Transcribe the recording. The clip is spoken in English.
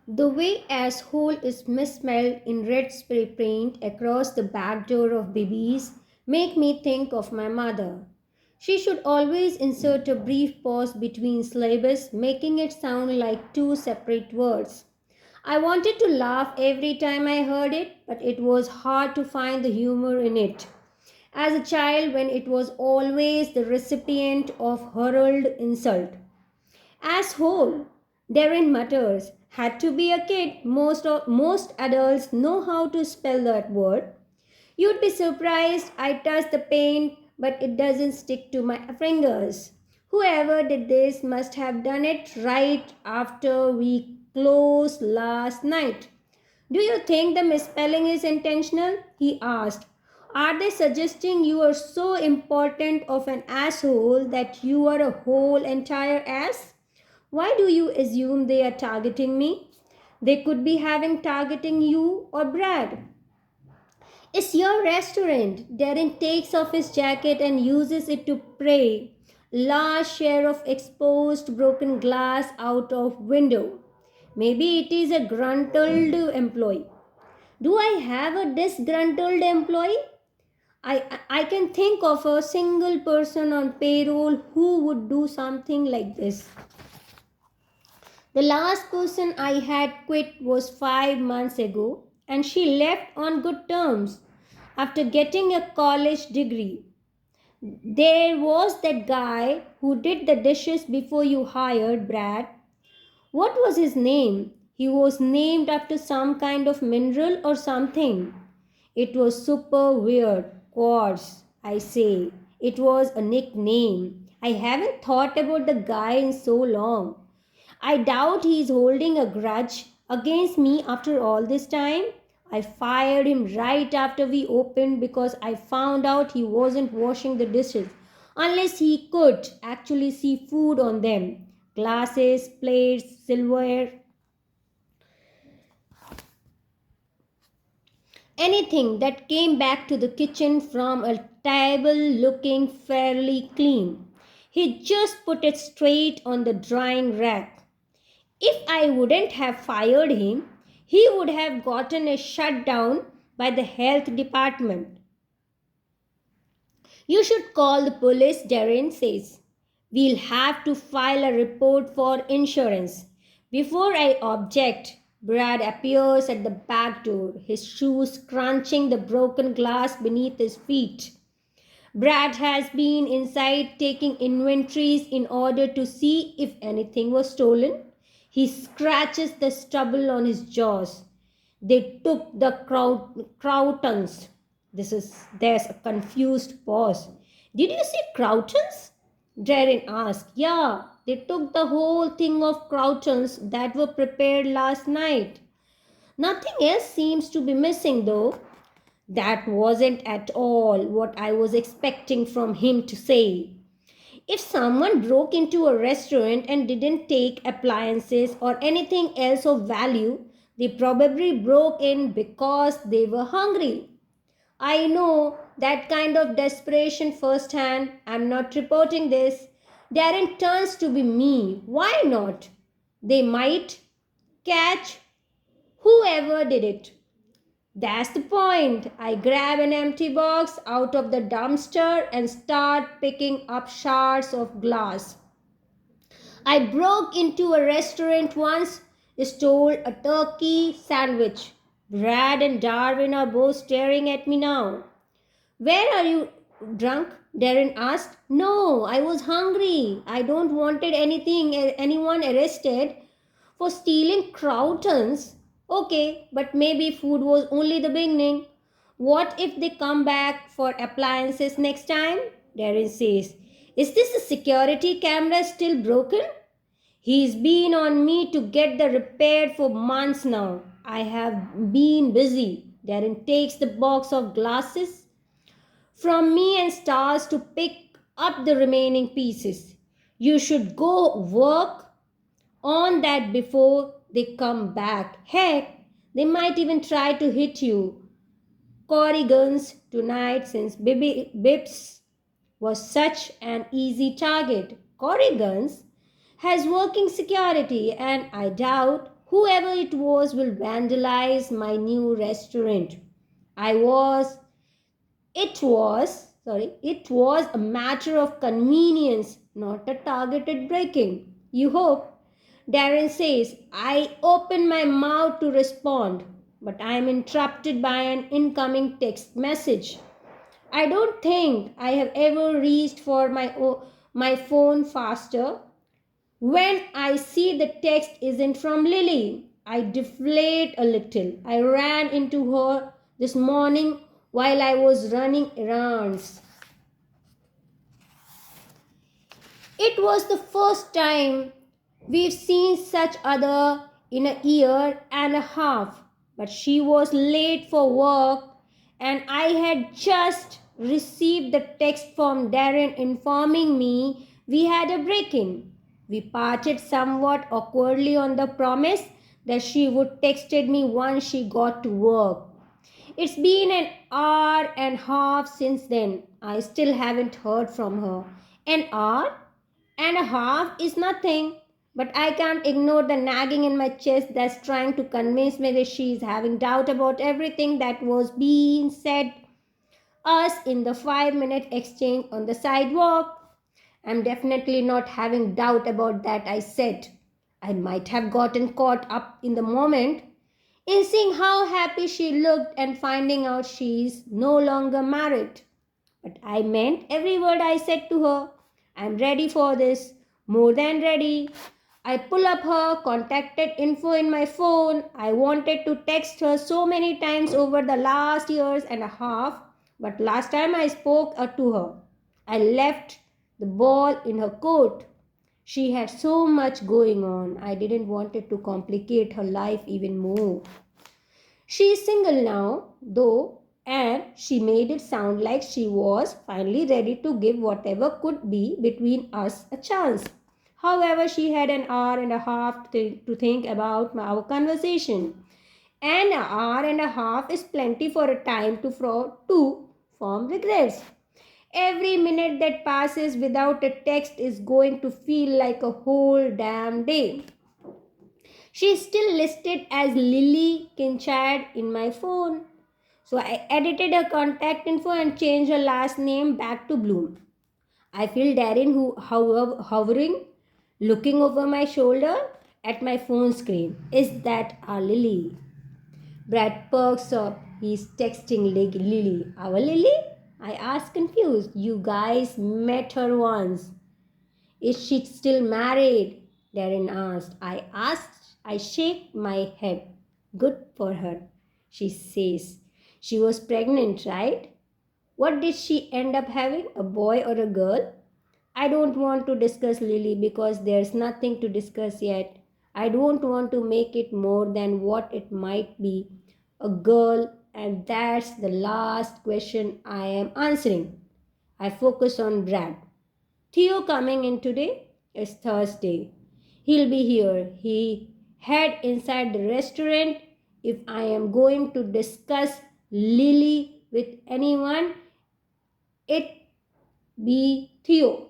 The way asshole is misspelled in red spray paint across the back door of babies make me think of my mother. She should always insert a brief pause between syllables, making it sound like two separate words. I wanted to laugh every time I heard it, but it was hard to find the humor in it. As a child, when it was always the recipient of hurled insult. Asshole, Darren mutters. Had to be a kid. Most adults know how to spell that word. You'd be surprised I touch the paint, but it doesn't stick to my fingers. Whoever did this must have done it right after we closed last night. Do you think the misspelling is intentional? He asked. Are they suggesting you are so important of an asshole that you are a whole entire ass? Why do you assume they are targeting me? They could be having targeting you or Brad. It's your restaurant. Darren takes off his jacket and uses it to pry large share of exposed broken glass out of window. Maybe it is a gruntled employee. Do I have a disgruntled employee? I can think of a single person on payroll who would do something like this. The last person I had quit was 5 months ago, and she left on good terms after getting a college degree. There was that guy who did the dishes before you hired Brad. What was his name? He was named after some kind of mineral or something. It was super weird. Quartz, I say. It was a nickname. I haven't thought about the guy in so long. I doubt he's holding a grudge against me after all this time. I fired him right after we opened because I found out he wasn't washing the dishes unless he could actually see food on them. Glasses, plates, silverware, anything that came back to the kitchen from a table looking fairly clean. He just put it straight on the drying rack. If I wouldn't have fired him, he would have gotten a shutdown by the health department. You should call the police, Darren says. We'll have to file a report for insurance. Before I object, Brad appears at the back door, his shoes crunching the broken glass beneath his feet. Brad has been inside taking inventories in order to see if anything was stolen. He scratches the stubble on his jaws. They took the croutons. There's a confused pause. Did you say croutons? Darren asked. Yeah, they took the whole thing of croutons that were prepared last night. Nothing else seems to be missing though. That wasn't at all what I was expecting from him to say. If someone broke into a restaurant and didn't take appliances or anything else of value, they probably broke in because they were hungry. I know that kind of desperation firsthand. I'm not reporting this. Darren turns to be me. Why not? They might catch whoever did it. That's the point. I grab an empty box out of the dumpster and start picking up shards of glass. I broke into a restaurant once, stole a turkey sandwich. Brad and Darwin are both staring at me now. Where are you drunk? Darren asked. No, I was hungry. I don't wanted anyone arrested for stealing croutons. Okay, but maybe food was only the beginning. What if they come back for appliances next time? Darren says. Is this a security camera still broken? He's been on me to get the repaired for months now. I have been busy. Darren takes the box of glasses from me and starts to pick up the remaining pieces. You should go work on that before they come back. Heck, they might even try to hit you. Corrigans tonight since Bibbs was such an easy target. Corrigans has working security and I doubt Whoever it was will vandalize my new restaurant. I was, it was a matter of convenience, not a targeted breaking. You hope. Darren says, I open my mouth to respond, but I am interrupted by an incoming text message. I don't think I have ever reached for my phone faster. When I see the text isn't from Lily, I deflate a little. I ran into her this morning while I was running errands. It was the first time we've seen such other in a year and a half, but she was late for work and I had just received the text from Darren informing me we had a break-in. We parted somewhat awkwardly on the promise that she would texted me once she got to work. It's been an hour and a half since then. I still haven't heard from her. An hour and a half is nothing, but I can't ignore the nagging in my chest that's trying to convince me that she is having doubt about everything that was being said us in the 5-minute exchange on the sidewalk. I'm definitely not having doubt about that, I said. I might have gotten caught up in the moment in seeing how happy she looked and finding out she's no longer married. But I meant every word I said to her. I'm ready for this, more than ready. I pull up her contacted info in my phone. I wanted to text her so many times over the last years and a half, but last time I spoke to her, I left the ball in her court. She had so much going on. I didn't want it to complicate her life even more. She is single now, though, and she made it sound like she was finally ready to give whatever could be between us a chance. However, she had an hour and a half to think about our conversation. An hour and a half is plenty for a time to form regrets. Every minute that passes without a text is going to feel like a whole damn day. She is still listed as Lily Kinchad in my phone. So I edited her contact info and changed her last name back to Bloom. I feel Darren hovering, looking over my shoulder at my phone screen. Is that our Lily? Brad perks up. He's texting Lily. Our Lily? I asked confused. You guys met her once. Is she still married? Darren asked. I shake my head. Good for her, she says. She was pregnant, right? What did she end up having? A boy or a girl? I don't want to discuss Lily because there's nothing to discuss yet. I don't want to make it more than what it might be. A girl, and that's the last question I am answering. I focus on Brad. Theo coming in today? It's Thursday. He'll be here. He head inside the restaurant. If I am going to discuss Lily with anyone, it be Theo.